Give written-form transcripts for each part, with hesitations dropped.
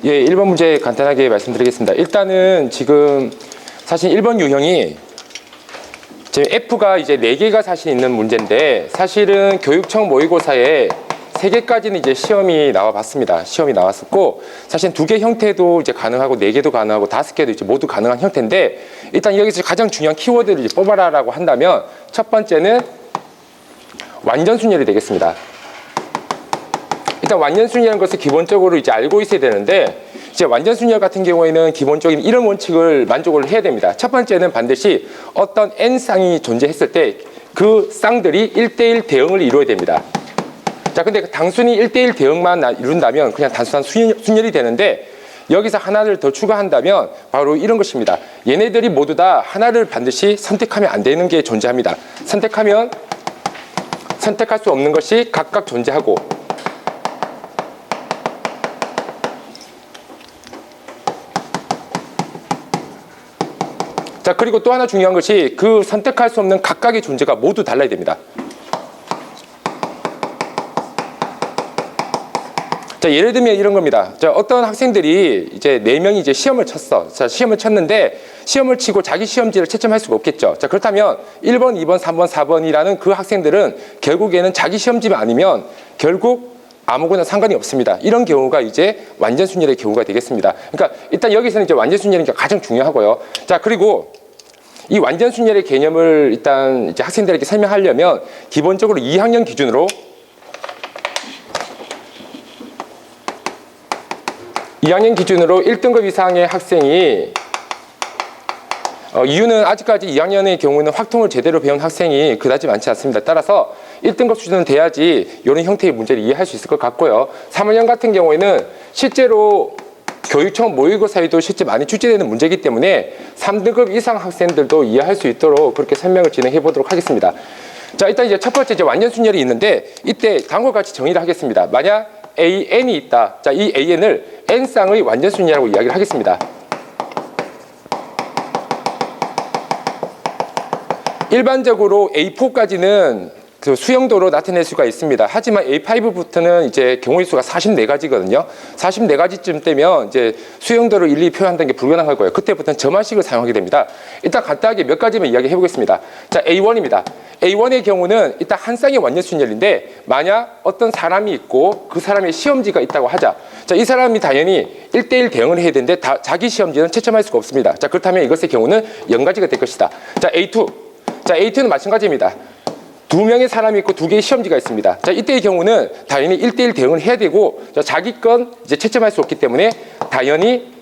예, 1번 문제 간단하게 말씀드리겠습니다. 일단은 지금 사실 1번 유형이 지금 F가 이제 4개가 사실 있는 문제인데 사실은 교육청 모의고사에 3개까지는 이제 시험이 나와봤습니다. 시험이 나왔었고 사실 2개 형태도 이제 가능하고 4개도 가능하고 5개도 이제 모두 가능한 형태인데 일단 여기서 가장 중요한 키워드를 이제 뽑아라라고 한다면 첫 번째는 완전순열이 되겠습니다. 일단 완전순열이라는 것을 기본적으로 이제 알고 있어야 되는데 이제 완전순열 같은 경우에는 기본적인 이런 원칙을 만족을 해야 됩니다. 첫 번째는 반드시 어떤 n쌍이 존재했을 때 그 쌍들이 1대1 대응을 이루어야 됩니다. 자, 근데 단순히 1대1 대응만 이룬다면 그냥 단순한 순열이 되는데 여기서 하나를 더 추가한다면 바로 이런 것입니다. 얘네들이 모두 다 하나를 반드시 선택하면 안 되는 게 존재합니다. 선택하면 선택할 수 없는 것이 각각 존재하고 자, 그리고 또 하나 중요한 것이 그 선택할 수 없는 각각의 존재가 모두 달라야 됩니다. 자, 예를 들면 이런 겁니다. 자, 어떤 학생들이 이제 4명이 이제 시험을 쳤어. 자, 시험을 쳤는데 시험을 치고 자기 시험지를 채점할 수가 없겠죠. 자, 그렇다면 1번, 2번, 3번, 4번이라는 그 학생들은 결국에는 자기 시험지만 아니면 결국 아무거나 상관이 없습니다. 이런 경우가 이제 완전순열의 경우가 되겠습니다. 그러니까 일단 여기서는 이제 완전순열이 가장 중요하고요. 자, 그리고 이 완전순열의 개념을 일단 이제 학생들에게 설명하려면 기본적으로 2학년 기준으로 1등급 이상의 학생이 이유는 아직까지 2학년의 경우는 확통을 제대로 배운 학생이 그다지 많지 않습니다. 따라서 1등급 수준은 돼야지 이런 형태의 문제를 이해할 수 있을 것 같고요. 3학년 같은 경우에는 실제로 교육청 모의고사에도 실제 많이 출제되는 문제이기 때문에 3등급 이상 학생들도 이해할 수 있도록 그렇게 설명을 진행해 보도록 하겠습니다. 자, 일단 이제 첫 번째 이제 완전순열이 있는데 이때 다음과 같이 정의를 하겠습니다. 만약 AN이 있다. 자, 이 AN을 N쌍의 완전순열이라고 이야기를 하겠습니다. 일반적으로 A4까지는 그 수용도로 나타낼 수가 있습니다. 하지만 A5부터는 이제 경우의 수가 44가지거든요. 44가지쯤 되면 이제 수용도를 일일이 표현한다는 게 불가능할 거예요. 그때부터는 점화식을 사용하게 됩니다. 일단 간단하게 몇 가지만 이야기해 보겠습니다. 자, A1입니다. A1의 경우는 일단 한 쌍의 완전순열인데 만약 어떤 사람이 있고 그 사람의 시험지가 있다고 하자. 자, 이 사람이 당연히 1대1 대응을 해야 되는데 자기 시험지는 채점할 수가 없습니다. 자, 그렇다면 이것의 경우는 0가지가 될 것이다. 자, A2. 자, A2는 마찬가지입니다. 2명의 사람이 있고 2개의 시험지가 있습니다. 자, 이때의 경우는 당연히 1대1 대응을 해야 되고 자기 건 이제 채점할 수 없기 때문에 당연히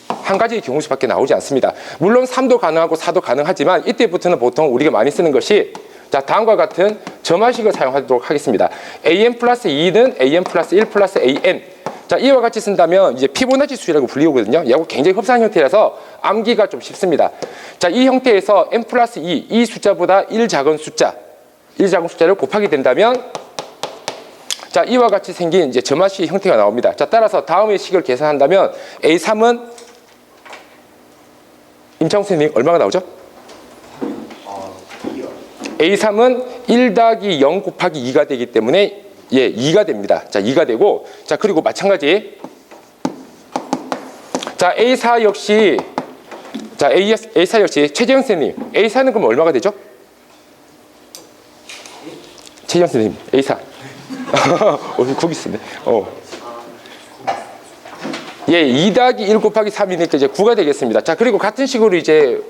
한 가지의 경우 수밖에 나오지 않습니다. 물론 3도 가능하고 4도 가능하지만 이때부터는 보통 우리가 많이 쓰는 것이 자, 다음과 같은 점화식을 사용하도록 하겠습니다. AN 플러스 2는 AN 플러스 1 플러스 AN. 자, 이와 같이 쓴다면 이제 피보나치 수라고 불리우거든요. 이거 굉장히 흡사한 형태라서 암기가 좀 쉽습니다. 자, 이 형태에서 n 플러스 2, 이 숫자보다 1 작은 숫자를 곱하게 된다면 자, 이와 같이 생긴 이제 점화식 형태가 나옵니다. 자, 따라서 다음의 식을 계산한다면 A3은 임창훈 선생님 얼마가 나오죠? A3은 1 더하기 0 곱하기 2가 되기 때문에 예, 2가 됩니다. 자, 2가 되고 자, 그리고 마찬가지 자, A4 역시 자, A4 역시 최재형 선생님 A4는 그럼 얼마가 되죠? 최재형 선생님 A4 거기 있었네. 예, 2 더하기 1 곱하기 3이니까 이제 9가 되겠습니다. 자, 그리고 같은 식으로 이제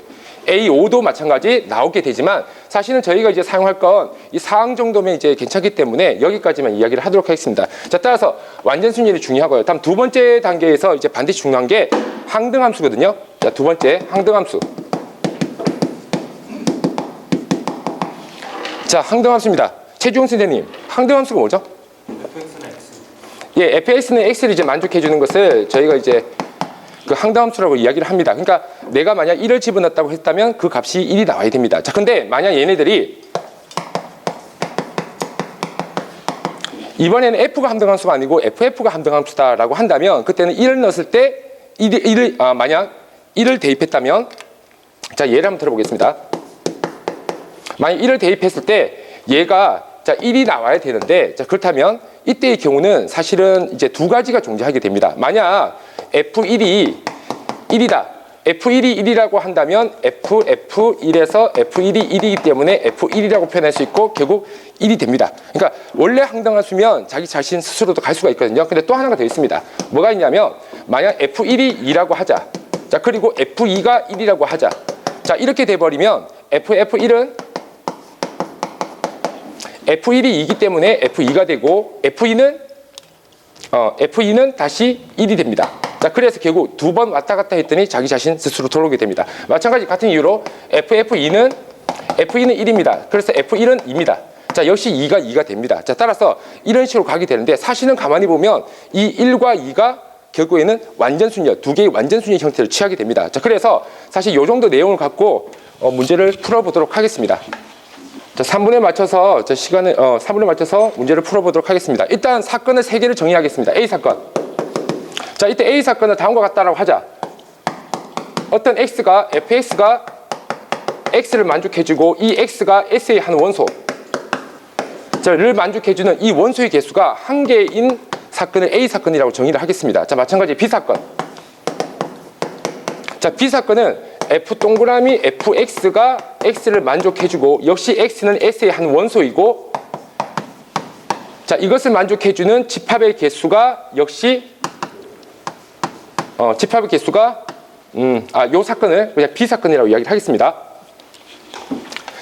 A5도 마찬가지 나오게 되지만 사실은 저희가 이제 사용할 건 이 사항 정도면 이제 괜찮기 때문에 여기까지만 이야기를 하도록 하겠습니다. 자, 따라서 완전순열이 중요하고요. 다음 두 번째 단계에서 이제 반드시 중요한 게 항등함수거든요. 자, 두 번째 항등함수. 자, 항등함수입니다. 최주홍 선생님, 항등함수가 뭐죠? fx는 x. 예, fx는 x를 이제 만족해 주는 것을 저희가 이제 그 항등함수라고 이야기를 합니다. 그러니까 내가 만약 1을 집어넣었다고 했다면 그 값이 1이 나와야 됩니다. 자, 근데 만약 얘네들이 이번에는 f가 함등함수가 아니고 ff가 함등함수다라고 한다면 그때는 1을 넣었을 때 만약 1을 대입했다면 자, 예를 한번 들어보겠습니다. 만약 1을 대입했을 때 얘가 자, 1이 나와야 되는데 자, 그렇다면 이때의 경우는 사실은 이제 두 가지가 존재하게 됩니다. 만약 F1이 1이다. F1이 1이라고 한다면 F1에서 F1이 1이기 때문에 F1이라고 표현할 수 있고 결국 1이 됩니다. 그러니까 원래 항등한 수면 자기 자신 스스로도 갈 수가 있거든요. 근데 또 하나가 더 있습니다. 뭐가 있냐면 만약 F1이 2라고 하자. 자, 그리고 F2가 1이라고 하자. 자, 이렇게 돼버리면 F1은 F1이 2이기 때문에 F2가 되고 F2는 다시 1이 됩니다. 자, 그래서 결국 두 번 왔다 갔다 했더니 자기 자신 스스로 돌아오게 됩니다. 마찬가지 같은 이유로 F2는 1입니다. 그래서 F1은 2입니다. 자, 역시 2가 됩니다. 자, 따라서 이런 식으로 가게 되는데 사실은 가만히 보면 이 1과 2가 결국에는 완전순위야. 두 개의 완전순위 형태를 취하게 됩니다. 자, 그래서 사실 이 정도 내용을 갖고 문제를 풀어보도록 하겠습니다. 자, 3분에 맞춰서 3분에 맞춰서 문제를 풀어보도록 하겠습니다. 일단 사건을 3개를 정의하겠습니다. A 사건. 자, 이때 A 사건은 다음과 같다라고 하자. 어떤 fx가 x를 만족해주고 이 x가 s의 한 원소 를 만족해주는 이 원소의 개수가 한 개인 사건을 A 사건이라고 정의를 하겠습니다. 자, 마찬가지 B 사건. 자, B 사건은 f 동그라미 fx가 x를 만족해주고 역시 x는 s의 한 원소이고 자, 이것을 만족해주는 집합의 개수가 역시 집합의 개수가 요 사건을 그냥 B 사건이라고 이야기를 하겠습니다.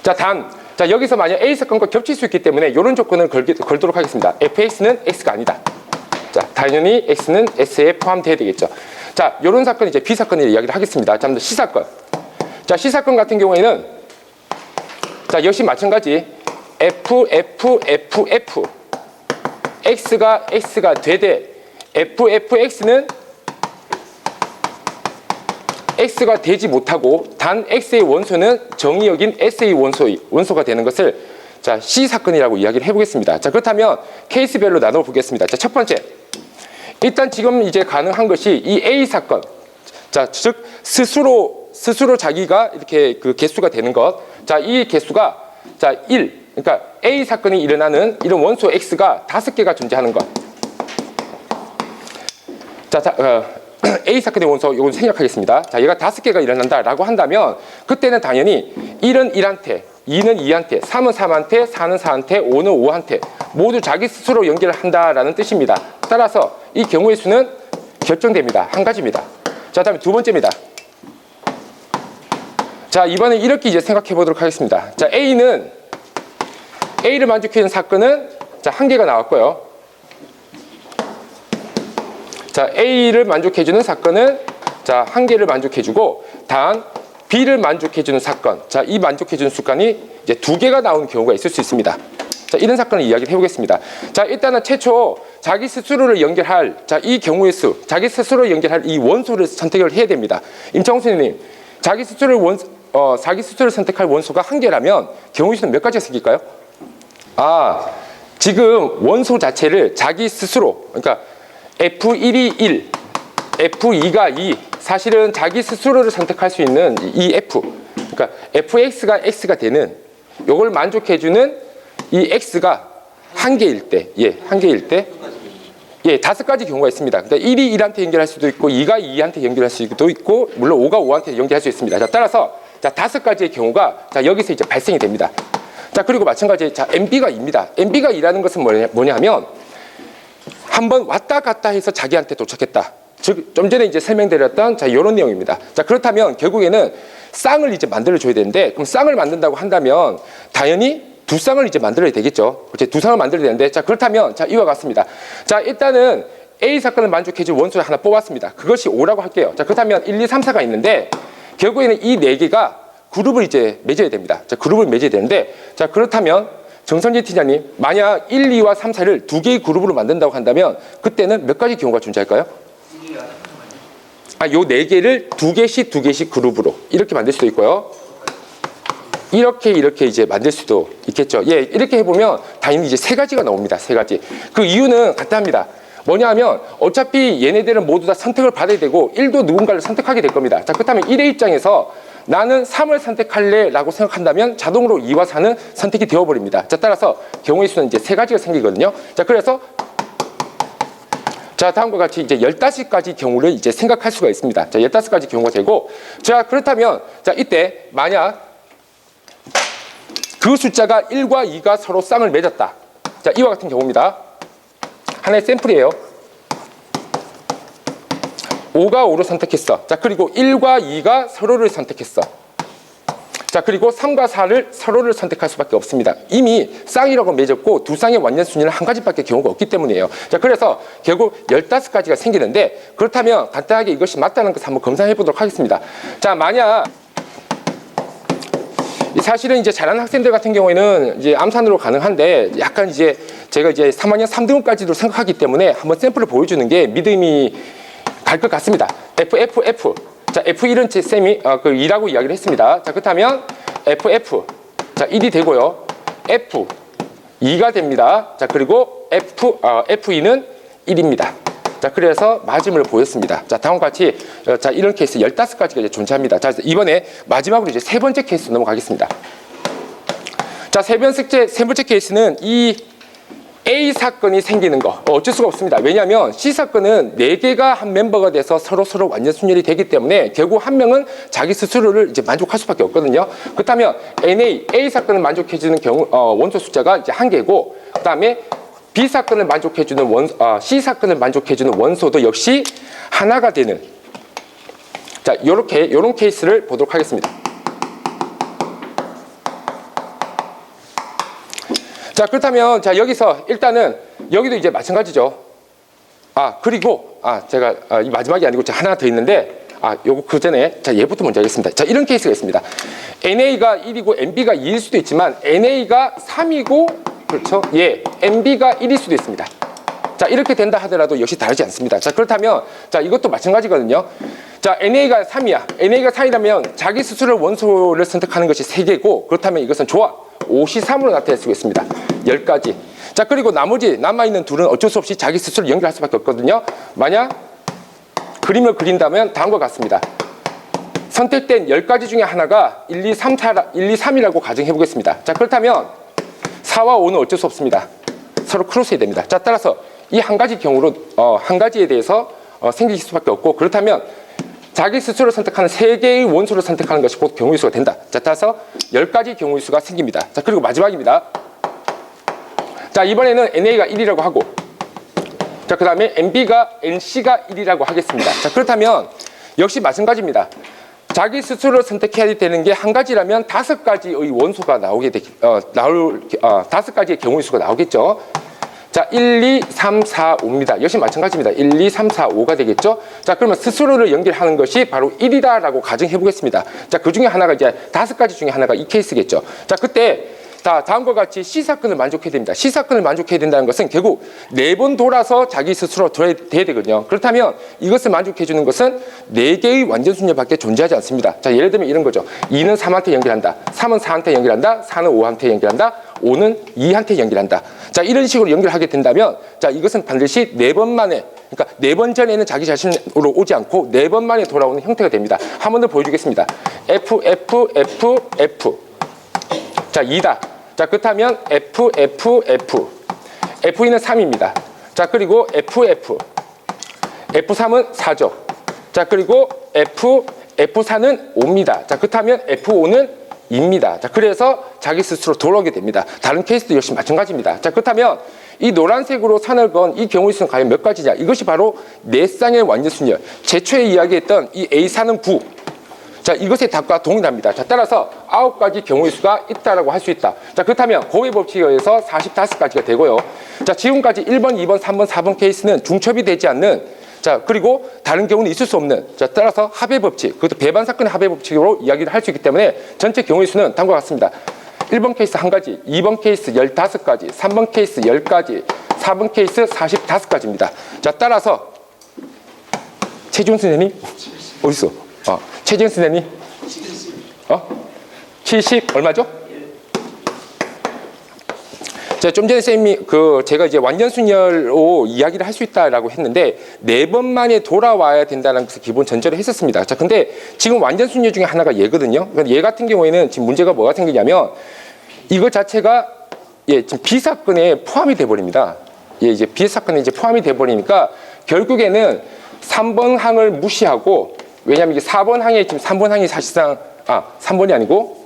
자, 여기서 만약 A 사건과 겹칠 수 있기 때문에 이런 조건을 걸도록 하겠습니다. fx는 x가 아니다. 자, 당연히 x는 s에 포함되어야 되겠죠. 자, 이런 사건이 이제 B 사건이라고 이야기를 하겠습니다. 자, C 사건. 자, C 사건 같은 경우에는 자, 역시 마찬가지 f x가 되되 fx는 x가 되지 못하고 단 x의 원소는 정의역인 s의 원소가 되는 것을 자, C 사건이라고 이야기를 해보겠습니다. 자, 그렇다면 케이스별로 나눠 보겠습니다. 자, 첫 번째, 일단 지금 이제 가능한 것이 이 A 사건, 자, 즉 스스로 자기가 이렇게 그 개수가 되는 것, 자, 이 개수가 자 1, 그러니까 A 사건이 일어나는 이런 원소 x가 5개가 존재하는 것. 자, A 사건의 원소 이건 생략하겠습니다. 자, 얘가 5개가 일어난다라고 한다면 그때는 당연히 1은 1한테, 2는 2한테, 3은 3한테, 4는 4한테, 5는 5한테 모두 자기 스스로 연결을 한다라는 뜻입니다. 따라서 이 경우의 수는 결정됩니다. 한 가지입니다. 자, 다음에 두 번째입니다. 자, 이번엔 이렇게 이제 생각해 보도록 하겠습니다. 자, A를 만족해주는 사건은 자, 한 개가 나왔고요. 자, A를 만족해주는 사건은 자, 한 개를 만족해주고 단 B를 만족해주는 사건, 자, 이 만족해주는 수간이 이제 2개가 나오는 경우가 있을 수 있습니다. 자, 이런 사건을 이야기를 해보겠습니다. 자, 일단은 최초 자기 스스로를 연결할 자, 이 경우의 수, 자기 스스로 연결할 이 원소를 선택을 해야 됩니다. 임창호 선생님, 자기 스스로를 선택할 원소가 한 개라면 경우의 수는 몇 가지가 생길까요? 지금 원소 자체를 자기 스스로, 그러니까 F1이 1, F2가 2, 사실은 자기 스스로를 선택할 수 있는 이 F, 그러니까 fx가 x가 되는 요걸 만족해주는 이 x가 한 개일 때, 한 개일 때, 5가지 경우가 있습니다. 그러니까 1이 1한테 연결할 수도 있고 2가 2한테 연결할 수도 있고 물론 5가 5한테 연결할 수 있습니다. 자, 따라서 자, 5가지의 경우가 자, 여기서 이제 발생이 됩니다. 자, 그리고 마찬가지 자, MB가 2입니다. MB가 2라는 것은 뭐냐면 한번 왔다 갔다 해서 자기한테 도착했다. 즉, 좀 전에 이제 설명드렸던 자, 이런 내용입니다. 자, 그렇다면 결국에는 쌍을 이제 만들어줘야 되는데, 그럼 쌍을 만든다고 한다면 당연히 두 쌍을 이제 만들어야 되겠죠. 이제 두 쌍을 만들어야 되는데, 자, 그렇다면 자, 이와 같습니다. 자, 일단은 A 사건을 만족해줄 원소를 하나 뽑았습니다. 그것이 5라고 할게요. 자, 그렇다면 1, 2, 3, 4가 있는데 결국에는 이 4개가 그룹을 이제 맺어야 됩니다. 자, 그룹을 맺어야 되는데, 자, 그렇다면 정선재 팀장님, 만약 1, 2와 3, 4를 2개의 그룹으로 만든다고 한다면 그때는 몇 가지 경우가 존재할까요? 요 4개를 2개씩 그룹으로 이렇게 만들 수도 있고요. 이렇게 이제 만들 수도 있겠죠. 이렇게 해보면 당연히 이제 3가지가 나옵니다. 3가지. 그 이유는 간단합니다. 뭐냐 하면 어차피 얘네들은 모두 다 선택을 받아야 되고 1도 누군가를 선택하게 될 겁니다. 자, 그렇다면 1의 입장에서 나는 3을 선택할래 라고 생각한다면 자동으로 2와 4는 선택이 되어버립니다. 자, 따라서 경우의 수는 이제 3가지가 생기거든요. 자, 그래서 자, 다음과 같이 이제 15가지 경우를 이제 생각할 수가 있습니다. 자, 15가지 경우가 되고, 자, 그렇다면, 자, 이때 만약 그 숫자가 1과 2가 서로 쌍을 맺었다. 자, 이와 같은 경우입니다. 하나의 샘플이에요. 5가 5를 선택했어. 자, 그리고 1과 2가 서로를 선택했어. 자, 그리고 3과 4를 서로를 선택할 수밖에 없습니다. 이미 쌍이라고 맺었고 두 쌍의 완전순위는 한 가지밖에 경우가 없기 때문이에요. 자, 그래서 결국 15가지가 생기는데, 그렇다면 간단하게 이것이 맞다는 것을 한번 검사해 보도록 하겠습니다. 자, 만약 사실은 이제 잘하는 학생들 같은 경우에는 이제 암산으로 가능한데, 약간 이제 제가 이제 3학년 3등급까지도 생각하기 때문에 한번 샘플을 보여주는 게 믿음이 갈 것 같습니다. F. 자, F1은 제 쌤이 그 2라고 이야기를 했습니다. 자, 그렇다면 FF. 자, 1이 되고요. F 2가 됩니다. 자, 그리고 F2는 1입니다. 자, 그래서 맞음을 보였습니다. 자, 다음과 같이 자, 이런 케이스 15가지가 이제 존재합니다. 자, 이번에 마지막으로 이제 세 번째 케이스 넘어가겠습니다. 자, 세 번째 케이스는 이 A 사건이 생기는 거 어쩔 수가 없습니다. 왜냐하면 C 사건은 4개가 한 멤버가 돼서 서로 완전 순열이 되기 때문에 결국 한 명은 자기 스스로를 이제 만족할 수밖에 없거든요. 그렇다면 A 사건을 만족해주는 경우 원소 숫자가 이제 1개고, 그 다음에 B 사건을 만족해주는 C 사건을 만족해주는 원소도 역시 하나가 되는, 자, 요런 케이스를 보도록 하겠습니다. 자, 그렇다면 자, 여기서 일단은 여기도 이제 마찬가지죠. 그리고 제가 이 마지막이 아니고 하나 더 있는데, 요거 그 전에 자, 얘부터 먼저 하겠습니다. 자, 이런 케이스가 있습니다. NA가 1이고 NB가 2일 수도 있지만 NA가 3이고, 그렇죠? NB가 1일 수도 있습니다. 자, 이렇게 된다 하더라도 역시 다르지 않습니다. 자, 그렇다면 자, 이것도 마찬가지거든요. 자, NA가 3이야. NA가 3이라면 자기 스스로 원소를 선택하는 것이 3개고, 그렇다면 이것은 조합 5C3으로 나타낼 수가 있습니다. 10가지. 자, 그리고 나머지 남아있는 둘은 어쩔 수 없이 자기 스스로 연결할 수밖에 없거든요. 만약 그림을 그린다면 다음과 같습니다. 선택된 10가지 중에 하나가 1, 2, 3이라고 가정해 보겠습니다. 자, 그렇다면 4와 5는 어쩔 수 없습니다. 서로 크로스해야 됩니다. 자, 따라서 이 한 가지 경우로 한 가지에 대해서 생길 수밖에 없고, 그렇다면 자기 스스로 선택하는 3개의 원소를 선택하는 것이 곧 경우의 수가 된다. 자, 따라서 10가지 경우의 수가 생깁니다. 자, 그리고 마지막입니다. 자, 이번에는 NA가 1이라고 하고, 자, 그 다음에 NC가 1이라고 하겠습니다. 자, 그렇다면 역시 마찬가지입니다. 자기 스스로 선택해야 되는 게 한 가지라면 5가지의 원소가 나오게 5가지의 경우의 수가 나오겠죠. 자, 1, 2, 3, 4, 5입니다. 역시 마찬가지입니다. 1, 2, 3, 4, 5가 되겠죠. 자, 그러면 스스로를 연결하는 것이 바로 1이다라고 가정해 보겠습니다. 자, 그 중에 하나가 이제 5가지 중에 하나가 이 케이스겠죠. 자, 그때 자, 다음과 같이 C 사건을 만족해야 됩니다. C 사건을 만족해야 된다는 것은 결국 4번 돌아서 자기 스스로 돼야 되거든요. 그렇다면 이것을 만족해 주는 것은 4개의 완전순열밖에 존재하지 않습니다. 자, 예를 들면 이런 거죠. 2는 3한테 연결한다. 3은 4한테 연결한다. 4는 5한테 연결한다. 5는 2한테 연결한다. 자, 이런 식으로 연결하게 된다면, 자, 이것은 반드시 4번 만에, 그러니까 4번 전에는 자기 자신으로 오지 않고 4번 만에 돌아오는 형태가 됩니다. 한 번 더 보여주겠습니다. F. 자, 2다. 자, 그렇다면 F. F2는 3입니다. 자, 그리고 F3은 4죠. 자, 그리고 F4는 5입니다. 자, 그렇다면 F5는 2입니다. 자, 그래서 자기 스스로 돌아오게 됩니다. 다른 케이스도 역시 마찬가지입니다. 자, 그렇다면 이 노란색으로 선을 그은 이 경우의 수는 과연 몇 가지냐? 이것이 바로 4쌍의 완전순열. 제초에 이야기했던 이 A4는 9. 자, 이것의 답과 동일합니다. 자, 따라서 9가지 경우의 수가 있다라고 할 수 있다. 자, 그렇다면 고의 법칙에 의해서 45가지가 되고요. 자, 지금까지 1번, 2번, 3번, 4번 케이스는 중첩이 되지 않는, 자, 그리고 다른 경우는 있을 수 없는, 자, 따라서 합의 법칙, 그것도 배반 사건의 합의 법칙으로 이야기를 할 수 있기 때문에 전체 경우의 수는 다음과 같습니다. 1번 케이스 1가지, 2번 케이스 15가지, 3번 케이스 10가지, 4번 케이스 45가지입니다. 자, 따라서 최지훈 선생님 어딨어? 최지훈 선생님 70 얼마죠? 자, 좀 전에 쌤이 제가 이제 완전순열로 이야기를 할 수 있다라고 했는데 4번 만에 돌아와야 된다는 것을 기본 전제로 했었습니다. 자, 근데 지금 완전순열 중에 하나가 얘거든요. 얘 같은 경우에는 지금 문제가 뭐가 생기냐면 이거 자체가 지금 B사건에 포함이 돼 버립니다. 이제 B사건에 이제 포함이 돼 버리니까 결국에는 3번 항을 무시하고, 왜냐하면 이게 4번 항에 지금 3번 항이 사실상 3번이 아니고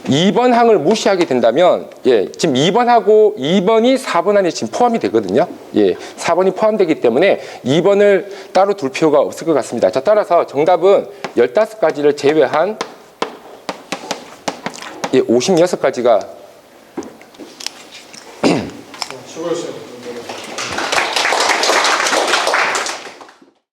2번 항을 무시하게 된다면, 예, 지금 2번하고 2번이 4번 안에 지금 포함이 되거든요. 예, 4번이 포함되기 때문에 2번을 따로 둘 필요가 없을 것 같습니다. 자, 따라서 정답은 15가지를 제외한 56가지가 수고하셨습니다.